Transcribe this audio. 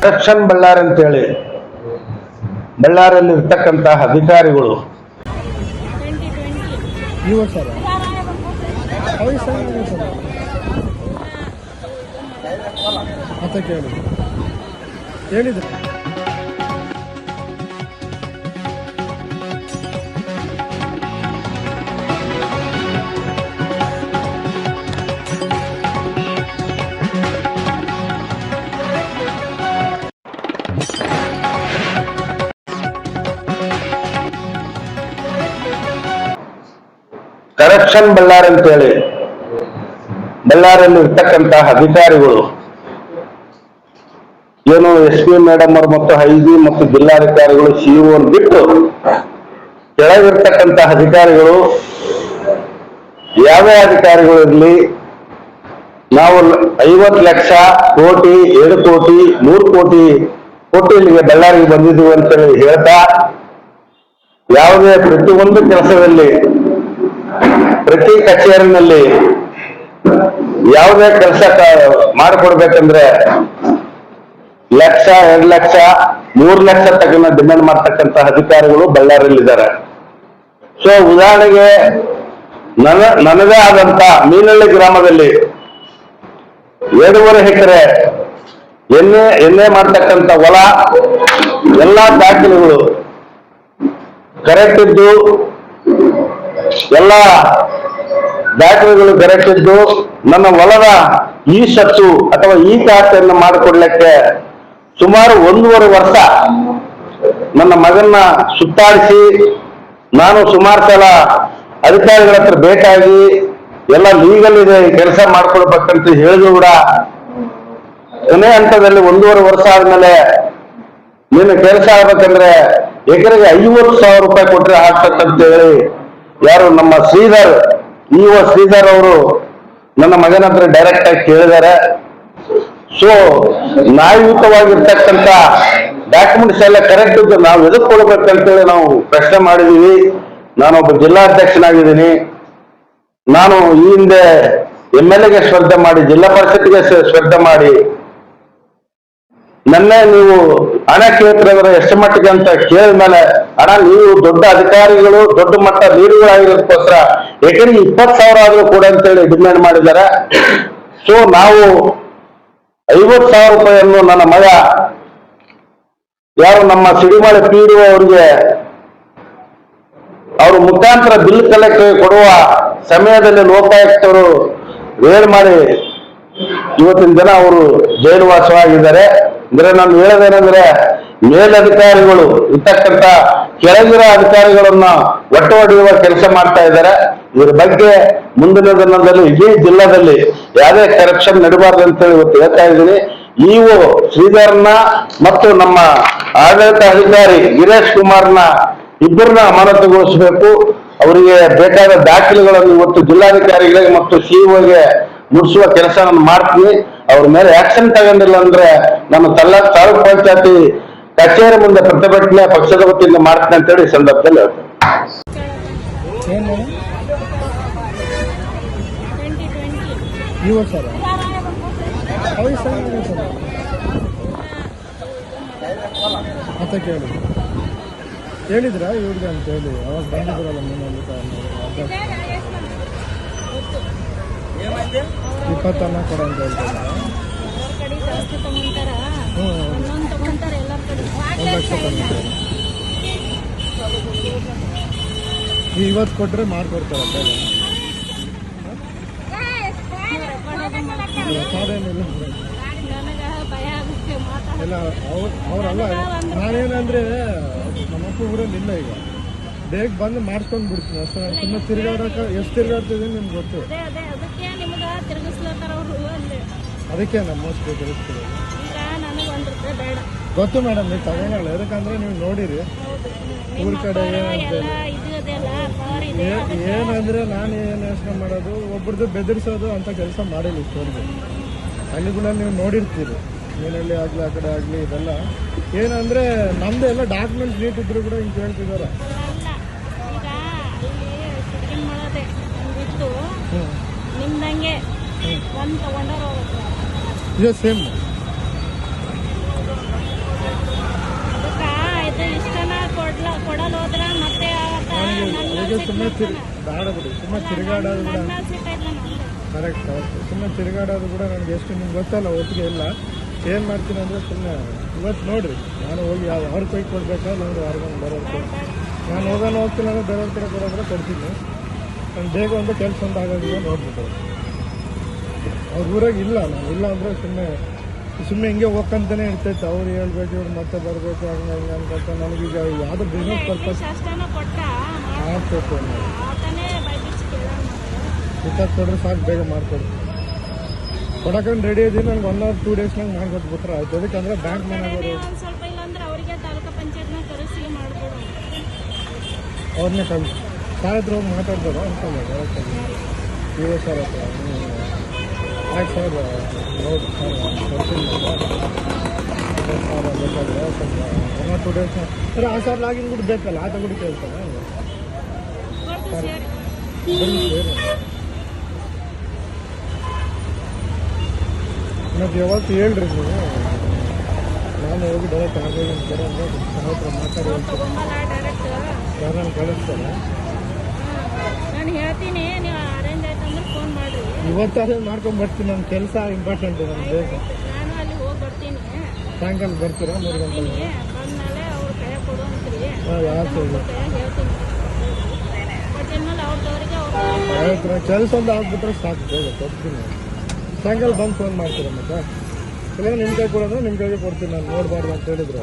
Corruption Ballari ಅಂತೇಳಿ ಬಳ್ಳಾರಿಯಲ್ಲಿ ಇರ್ತಕ್ಕಂತಹ ಅಧಿಕಾರಿಗಳು ಹೇಳಿದ್ರು ಕರಪ್ಷನ್ ಬಳ್ಳಾರಿ ಅಂತೇಳಿ ಬಳ್ಳಾರಿಯಲ್ಲಿ ಇರ್ತಕ್ಕಂತಹ ಅಧಿಕಾರಿಗಳು ಏನು SP ಮೇಡಮ್ ಅವರು ಮತ್ತು ಐಜಿ ಮತ್ತು ಜಿಲ್ಲಾಧಿಕಾರಿಗಳು CO ಬಿಟ್ಟು ಕೆಳಗಿರ್ತಕ್ಕಂತಹ ಅಧಿಕಾರಿಗಳು ಯಾವೇ ಅಧಿಕಾರಿಗಳು ಇರಲಿ ನಾವು 50 ಲಕ್ಷ ಕೋಟಿ 7 ಕೋಟಿ 100 ಕೋಟಿ ಇಲ್ಲಿಗೆ ಬಳ್ಳಾರಿಗೆ ಬಂದಿದ್ದೀವಿ ಅಂತೇಳಿ ಹೇಳ್ತಾ ಯಾವುದೇ ಪ್ರತಿಯೊಂದು ಕೆಲಸದಲ್ಲಿ ಪ್ರತಿ ಕಚೇರಿನಲ್ಲಿ ಯಾವುದೇ ಕೆಲಸ ಮಾಡಿಕೊಡ್ಬೇಕಂದ್ರೆ 1 ಲಕ್ಷ 2 ಲಕ್ಷ 3 ಲಕ್ಷ ತಗನ ಡಿಮ್ಯಾಂಡ್ ಮಾಡ್ತಕ್ಕಂಥ ಅಧಿಕಾರಿಗಳು ಬಳ್ಳಾರಿಯಲ್ಲಿದ್ದಾರೆ. ಸೊ ಉದಾಹರಣೆಗೆ ನನ್ನದೇ ಆದಂತ ಮೀನಹಳ್ಳಿ ಗ್ರಾಮದಲ್ಲಿ 2.5 ಎಕರೆ ಎಣ್ಣೆ ಮಾಡ್ತಕ್ಕಂಥ ಹೊಲ ಎಲ್ಲಾ ದಾಖಲೆಗಳು ಕರೆಕ್ಟ್ ಇದ್ದು ಎಲ್ಲ ದಾಖಲೆಗಳು ಕರೆಕ್ಟ್ ಇದ್ದು ನನ್ನ ಹೊಲದ ಈ ಸತ್ತು ಅಥವಾ ಈ ಖಾತೆಯನ್ನು ಮಾಡಿಕೊಡ್ಲಿಕ್ಕೆ ಸುಮಾರು 1.5 ವರ್ಷ ನನ್ನ ಮಗನ್ನ ಸುತ್ತಾಡಿಸಿ ನಾನು ಸುಮಾರು ಸಲ ಅಧಿಕಾರಿಗಳ ಹತ್ರ ಬೇಕಾಗಿ ಎಲ್ಲ ಲೀಗಲ್ ಇದೆ ಕೆಲಸ ಮಾಡ್ಕೊಳ್ಬೇಕಂತ ಹೇಳಿದ್ರು ಕೂಡ ಕೊನೆ ಹಂತದಲ್ಲಿ 1.5 ವರ್ಷ ಆದ್ಮೇಲೆ ನೀನು ಕೆಲಸ ಆಗ್ಬೇಕಂದ್ರೆ ಎಕರೆಗೆ 50,000 ರೂಪಾಯಿ ಕೊಟ್ಟರೆ ಆಗ್ತಕ್ಕಂತ ಹೇಳಿ ಯಾರು ನಮ್ಮ ಶ್ರೀಧರ್ ಶ್ರೀಧರ್ ಅವರು ನನ್ನ ಮಗನ ಹತ್ರ ಡೈರೆಕ್ಟ್ ಆಗಿ ಕೇಳಿದ್ದಾರೆ. ಸೊ ನ್ಯಾಯಯುತವಾಗಿರ್ತಕ್ಕಂಥ ಡಾಕ್ಯುಮೆಂಟ್ಸ್ ಎಲ್ಲ ಕರೆಕ್ಟ್ ಇದ್ದು ನಾವು ಎದುರ್ಕೊಳ್ಬೇಕಂತೇಳಿ ನಾವು ಪ್ರಶ್ನೆ ಮಾಡಿದೀವಿ. ನಾನೊಬ್ಬ ಜಿಲ್ಲಾಧ್ಯಕ್ಷನಾಗಿದ್ದೀನಿ. ನಾನು ಈ ಹಿಂದೆ MLA ಸ್ಪರ್ಧೆ ಮಾಡಿ ಜಿಲ್ಲಾ ಪರಿಷತ್ಗೆ ಸ್ಪರ್ಧೆ ಮಾಡಿ ನನ್ನೇ ನೀವು ಹಣ ಕೇಳ್ತಿದ್ರೆ ಎಷ್ಟು ಮಟ್ಟಿಗೆ ಅಂತ ಕೇಳಿದ ಮೇಲೆ ಹಣ ನೀವು ದೊಡ್ಡ ಅಧಿಕಾರಿಗಳು ದೊಡ್ಡ ಮಟ್ಟ ಲೀಡರ್ಗಳಾಗಿರೋದಕ್ಕೋಸ್ಕರ ಎಕರೆಗೆ 20,000 ಆದ್ರೂ ಕೂಡ ಅಂತೇಳಿ ಡಿಮ್ಯಾಂಡ್ ಮಾಡಿದ್ದಾರೆ. ಸೊ ನಾವು 50,000 ರೂಪಾಯಿಯನ್ನು ನನ್ನ ಮಗ ಯಾರು ನಮ್ಮ ಸಿಡಿಮಳೆ PDO ಅವರಿಗೆ ಅವರು ಮುಖಾಂತರ ಬಿಲ್ ಕಲೆಕ್ಟ್ ಕೊಡುವ ಸಮಯದಲ್ಲಿ ಲೋಕಾಯುಕ್ತರು ರೇಡ್ ಮಾಡಿ ಇವತ್ತಿನ ದಿನ ಅವರು ಜೈಲುವಾಸವಾಗಿದ್ದಾರೆ. ಅಂದ್ರೆ ನಾನು ಹೇಳೋದೇನೆಂದ್ರೆ ಮೇಲಧಿಕಾರಿಗಳು ಇರ್ತಕ್ಕಂಥ ಕೆಳಗಿರೋ ಅಧಿಕಾರಿಗಳನ್ನ ಒಟ್ಟು ಹೊಡೆಯುವ ಕೆಲಸ ಮಾಡ್ತಾ ಇದ್ದಾರೆ. ಇದ್ರ ಬಗ್ಗೆ ಮುಂದಿನ ದಿನದಲ್ಲಿ ಇಡೀ ಜಿಲ್ಲಾದಲ್ಲಿ ಯಾವುದೇ ಕರಪ್ಷನ್ ನಡೀಬಾರ್ದು ಅಂತೇಳಿ ಇವತ್ತು ಹೇಳ್ತಾ ಇದ್ದೀನಿ. ಇವು ಶ್ರೀಧರ್ನ ಮತ್ತು ನಮ್ಮ ಆಡಳಿತ ಅಧಿಕಾರಿ ಗಿರೀಶ್ ಕುಮಾರ್ನ ಇಬ್ಬರನ್ನ ಅಮಾನತುಗೊಳಿಸಬೇಕು. ಅವರಿಗೆ ಬೇಕಾದ ದಾಖಲೆಗಳನ್ನು ಇವತ್ತು ಜಿಲ್ಲಾಧಿಕಾರಿಗಳಿಗೆ ಮತ್ತು COಗೆ ಮುಡಿಸುವ ಕೆಲಸ ನಾನು ಮಾಡ್ತೀನಿ. ಅವ್ರ ಮೇಲೆ ಆಕ್ಷನ್ ತಗೊಂಡಿಲ್ಲ ಅಂದ್ರೆ ನಾನು ತಾಲೂಕ್ ಪಂಚಾಯತಿ ಕಚೇರಿ ಮುಂದೆ ಪ್ರತಿಭಟನೆ ಪಕ್ಷದ ವತಿಯಿಂದ ಮಾಡ್ತೀನಿ ಅಂತೇಳಿ ಈ ಸಂದರ್ಭದಲ್ಲಿ ಹೇಳ್ತೇನೆ. ಹೇಳಿದ್ರ ಇವ್ರಿಗೆ ಅಂತ ಹೇಳಿ ಅವಾಗ ಬಂದಿದ್ರಲ್ಲ ಮೀನಲ್ಲಿ 20 ಕೊಡ ಅಂತ ಹೇಳ್ತಾರೆ. 1 ಲಕ್ಷ ಇವತ್ತು ಕೊಟ್ರೆ ಮಾಡ್ಕೊಡ್ತಾರೆ ಎಲ್ಲ ಅವ್ರಲ್ಲ. ನಾನೇನಂದ್ರೆ ನಮ್ಮಪ್ಪ ಊರಲ್ಲಿ ಇಲ್ಲ, ಈಗ ಬೇಗ ಬಂದು ಮಾಡ್ಕೊಂಡು ಬಿಡ್ತೀನಿ ಅಷ್ಟೇ. ಸುಮ್ಮನೆ ತಿರ್ಗಾಡಕ್ಕೆ ಎಷ್ಟು ತಿರ್ಗಾಡ್ತಿದ್ದೀನಿ ನಿಮ್ಗೆ ಗೊತ್ತು. ಅದಕ್ಕೆ ನಮ್ಮ ಮೋಸ್ಟ್ಲಿ ತಿರುಗಿಸ್ತೀವಿ ಗೊತ್ತು ಮೇಡಮ್. ನೀವು ತಗೊಳ್ಳಲ್ಲ ಯಾಕಂದ್ರೆ ನೀವು ನೋಡಿರಿ ಊರ ಕಡೆ ಏನಂದ್ರೆ ನಾನು ಏನು ಯೋಚನೆ ಮಾಡೋದು ಒಬ್ಬರದ್ದು ಬೆದರಿಸೋದು ಅಂತ ಕೆಲಸ ಮಾಡಿಲ್ಲ ಇಷ್ಟವರೆಗೆ. ಹಳ್ಳಿಗಳಲ್ಲಿ ನೀವು ನೋಡಿರ್ತೀರಿ, ಮೀನಲ್ಲಿ ಆಗಲಿ ಆ ಕಡೆ ಆಗಲಿ ಇದೆಲ್ಲ ಏನಂದ್ರೆ ನಮ್ದು ಎಲ್ಲ ಡಾಕ್ಯುಮೆಂಟ್ಸ್ ನೀಟ್ ಇದ್ರು ಕೂಡ ಹಿಂಗೆ ಕೇಳ್ತಿದ್ದಾರೆ. ಇದು ಸೇಮ್ ಕೊಡಲ್ ಹೋದ್ರ ಮತ್ತೆ ಅವತ್ತ ನನಗೆ ಸುಮ್ಮನೆ ಬೇಡ ಬಿಡಿ, ಸುಮ್ಮನೆ ತಿರುಗಾಡೋದು ಕೂಡ ನನ್ನ ಸಿಟ್ಟೈತ್ಲ ನಂದು. ಕರೆಕ್ಟ್ ಸುಮ್ಮನೆ ತಿರುಗಾಡೋದು ಕೂಡ ನನಗೆ ಎಷ್ಟು ನಿಮ್ಗೆ ಗೊತ್ತಲ್ಲ, ಒಟ್ಟಿಗೆ ಇಲ್ಲ. ಏನು ಮಾಡ್ತೀನಿ ಅಂದರೆ ಸುಮ್ಮನೆ ಇವತ್ತು ನೋಡಿರಿ, ನಾನು ಹೋಗಿ ಅವ್ರ ಕೈ ಕೊಡ್ಬೇಕಾ ನೋಡಿ ಅವ್ರಿಗೊಂದು ಬರೋದು. ನಾನು ಹೋಗ್ತೀನಿ ಅಂದರೆ ಬೇರೆಯವ್ರ ಕಡೆ ಕೊಡೋದ್ರೆ ಕೊಡ್ತೀನಿ. ನಾನು ಬೇಗ ಒಂದು ಕೆಲಸ ಒಂದು ಆಗೋದಿಲ್ಲ ನೋಡ್ಬಿಟ್ಟು ಅವ್ರ ಊರಾಗ ಇಲ್ಲ, ನಾನು ಇಲ್ಲ ಅಂದರೆ ಸುಮ್ಮನೆ ಹಿಂಗೆ ಹೋಗ್ಕಂತಾನೆ ಇರ್ತೈತೆ. ಅವ್ರು ಹೇಳ್ಬೇಕು, ಇವ್ರು ಮತ್ತೆ ಬರಬೇಕು, ಹಂಗೆ ಹಿಂಗೆ ಅನ್ಕೊತ ನನಗೀಗ ಯಾವುದೋ ಬಿಸ್ನೆಸ್ ಪರ್ಪಸ್ ಅಷ್ಟೇನೋ ಕೊಟ್ಟ ಮಾಡ್ಬೇಕು. ಆತನೇ ಬೈಬಿಚ್ಚಿ ಕೇಳೋಣ. ರಿಚಾರ್ಜ್ ಕೊಡ್ರೆ ಸಾಕು, ಬೇಗ ಮಾಡಿಕೊಡ್ತೀನಿ. ಕೊಡಕಂಡು ರೆಡಿ ಇದ್ದೀನಿ, ನನಗೆ 1 or 2 days ಮಾಡ್ಕೊಟ್ಬಿಟ್ರೆ ಆಯ್ತು. ಅದಕ್ಕಂದ್ರೆ ಬ್ಯಾಂಕ್ ಮ್ಯಾನೇಜರು ಒಂದ್ ಸ್ವಲ್ಪ ಇಲ್ಲಾಂದ್ರೆ ಅವರಿಗೆ ತಾಲೂಕು ಪಂಚಾಯತ್ನ ಕರೆಸಿ ಮಾಡ್ಕೊಡು. ಅವ್ರನ್ನೇ ಕಳಿಸಿ ಸಾರ್ ಹತ್ರ ಹೋಗಿ ಮಾತಾಡ್ಬೋದು ಅನ್ಕೊಂಡೆ ಡೈರೆಕ್ಟಾಗಿ ಇವ ಸರ್ ಹತ್ರ. ಆಯ್ತು ಸರ್, ನೋಡಿ ಸರ್ ಕೊಡ್ತೀನಿ ಸರ್, ಬೇಕಾದ್ರೆ ಸ್ವಲ್ಪ 1 or 2 days ಸರ್. ಆ ಸರ್ ಲಾಗಿನ್ ಕೂಡ ಬೇಕಲ್ಲ, ಆತ ಕೂಡ ಕೇಳ್ತಾರೆ. ಕೊಡ್ತು ಸೇರಿ. ಮತ್ತು ಯಾವತ್ತು ಹೇಳ್ರಿ ನೀವು, ನಾನು ಹೋಗಿ ಡೈರೆಕ್ಟ್ ಆಗಲಿ ಅಂತಾರೆ ಅಂದರೆ ಸರ್ ಹತ್ರ ಮಾತಾಡಿ ತಗೊಂಬಲ್ಲ ಡೈರೆಕ್ಟ್. ಯಾರನ್ನು ಕಳಿಸ್ತಾರೆ. ನಾನು ಹೇಳ್ತೀನಿ, ನೀವು ಅರೇಂಜ್ ಆಯ್ತು ಅಂದ್ರೆ ಫೋನ್ ಮಾಡ್ರಿ. ಇವತ್ತಾದ್ರೆ ಮಾಡ್ಕೊಂಡ್ಬರ್ತೀನಿ, ನನ್ನ ಕೆಲಸ ಇಂಪಾರ್ಟೆಂಟ್ ನನಗೆ ಬೇಕು. ನಾನು ಅಲ್ಲಿ ಹೋಗಿ ಬರ್ತೀನಿ. ಸಾಯಂಕಾಲ ಬರ್ತೀರಾ 3 ಗಂಟೆಗೆ? ಬಂದ್ಮೇಲೆ ಅವ್ರ ಕೈ ಕೊಡು ಅಂತೀರಿ. ಯಾರು ಕೈಯಾಗ ಹೇಳ್ತೀನಿ. ಬಟ್ ಇನ್ಮೇಲೆ ಅವ್ರದವ್ರಿಗೆ ಅವ್ರು ಆಯ್ತು, ಕೆಲಸ ಒಂದು ಆಗ್ಬಿಟ್ರೆ ಸಾಕು, ಬೇಗ ಕೊಡ್ತೀನಿ. ಸಾಯಂಕಾಲ ಬಂದು ಫೋನ್ ಮಾಡ್ತೀರಾ ಮತ್ತೆ? ಇಲ್ಲ ನಿಮ್ಮ ಕೈ ಕೊಡೋದ್ರೆ ನಿಮ್ಮ ಕೈಗೆ ಕೊಡ್ತೀನಿ, ನಾನು ನೋಡಬಾರ್ದು ಅಂತ ಹೇಳಿದ್ರು.